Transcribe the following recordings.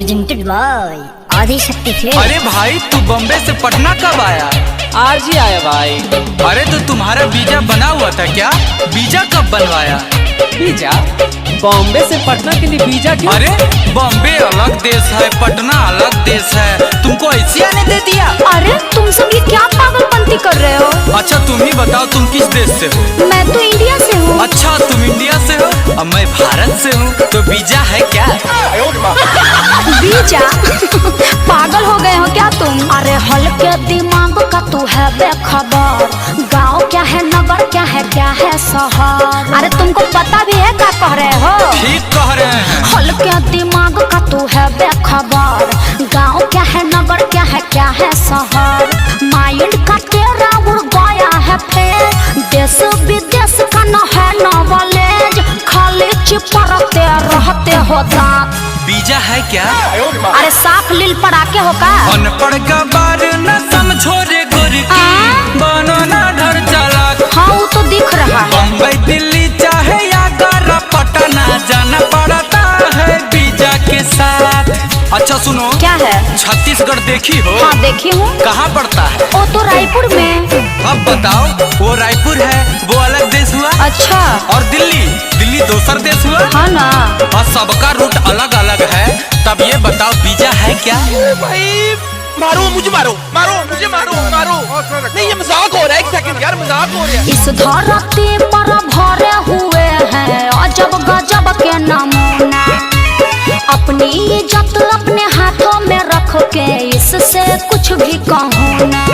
Presented by Adishakti film. अरे भाई तू बॉम्बे से पटना कब आया? आज ही आया भाई। अरे तो तुम्हारा वीजा बना हुआ था क्या? वीजा कब बनवाया? वीजा? बॉम्बे से पटना के लिए वीजा क्यों? अरे बॉम्बे अलग देश है, पटना अलग देश है, तुमको ऐसे आने दे दिया? अरे तुम सब ये क्या पागलपंती कर रहे हो? अच्छा तुम ही बताओ तुम किस देश से हो? मैं तो इंडिया से हूँ। अच्छा तुम इंडिया से हो और मैं भारत से हूँ, तो वीजा है क्या? वीजा? पागल हो गए हो क्या तुम? अरे हल्के दिमाग का तू है बेखबर, गाँव क्या है नगर क्या है शहर। अरे तुमको पता भी है क्या कह रहे हो? ठीक कह रहे हैं। हल्के दिमाग का तू है बेखबर, गाँव क्या है नगर क्या है शहर। माइंड का तेरा उड़ गया है फेर, देश विदेश का न है नॉलेज, खाली चिपरते रहते हो दांत। वीजा है क्या? अरे साफ लील पड़ाके हो का? अनपढ़ का बार न समझो रे गोरकी, बनो ना डर चालाक। हाँ वो तो दिख रहा है। बम्बई दिल्ली चाहे या आगरा पटना, जाना पड़ता है वीजा के साथ। अच्छा सुनो, क्या है? छत्तीसगढ़ देखी हो? हाँ देखी हूँ। कहाँ पड़ता है? वो तो रायपुर में। अब बताओ, वो रायपुर है वो अलग देश हुआ, अच्छा और दिल्ली दूसर देश हुआ। हाँ ना। और सबका रूट अलग अलग है, तब ये बताओ वीजा है क्या? भाई मारो मुझे, मारो मुझे, मारो नहीं, ये मजाक हो रहा है। एक सेकंड यार, मजाक हो रहा है। इस धरती पर भरे हुए हैं अजब गजब के नमूना, अपनी इज्जत अपने हाथों में रख के इससे कुछ भी कहूँ ना।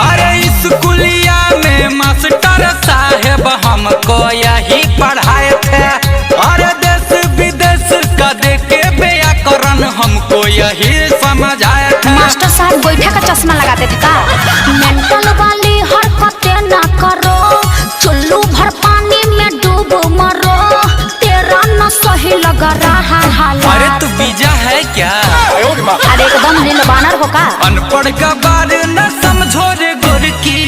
अरे इस कुलिया में मास्टर साहेब हमको यही पढ़ाए थे, अरे देश विदेश का देखे व्याकरण हमको यही समझाए थे। मास्टर साहब गोईठा का चश्मा लगाते थे का? मेंटल वाली हरकतें ना करो, चुल्लू भर पानी में डूब मरो, तेरा न सही लग रहा हालात। अरे तो वीजा है क्या? अरे एकदम नील बानर हो का? अनपढ़ का बार न समझो रे गोरकी,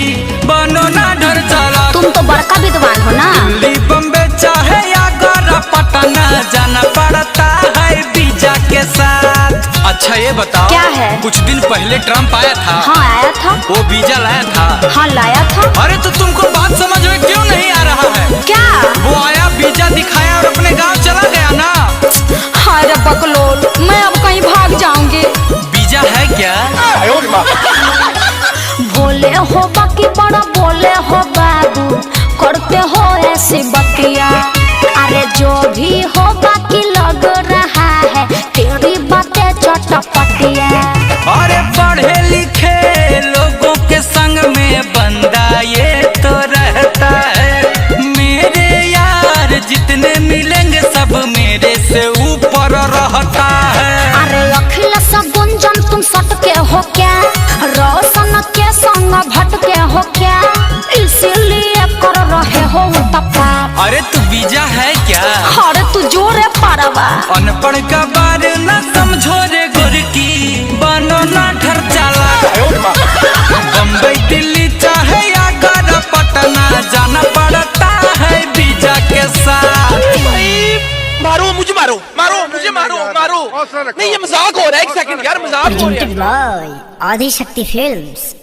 बनो ना डर चालाक। तुम तो बड़का विद्वान हो ना। दिल्ली बम्बे चाहे आगरा पटना, जाना पड़ता है वीजा के साथ। अच्छा ये बताओ, क्या है? कुछ दिन पहले ट्रम्प आया था। हाँ आया था। वो वीजा लाया था। हाँ लाया था। अरे तो तुमको बात समझ में क्यों नहीं आ रहा है? क्या? वो आया, वीजा दिखाया और अपने गांव चला गया ना। अरे बकलोल, मैं अब कहीं भाग जाऊंगी। वीजा है क्या? भोले हो बाकी बड़ा बोले हो बाबू, करते हो ऐसी बतिया। अरे जो भी हो बाकी लग रहा है तेरी बातें चटपटिया। अरे पढ़े लिखे लोगों के संग में बंदा ये तो रहता है, मेरे यार जितने मिलेंगे सब मेरे से ऊपर रहता है। अरे अखिलेश गुंजन तुम सटके हो क्या? रोशन के संग भटके हो क्या? इसीलिए कर रहे हो तपा। अरे तू वीजा है क्या? अरे तू जोरे पारवा। अनपढ़ का बार न समझो रे गोरकी, बनो ना डर चालाक। बम्बई दिल्ली चाहे आगरा पटना, जाना पड़ता है वीजा के साथ। भाई मारो मुझे, मारो मुझे, मारो नहीं, ये मजाक हो रहा है। एक सेकंड यार, मजाक हो रहा है। Presented by Adishakti films.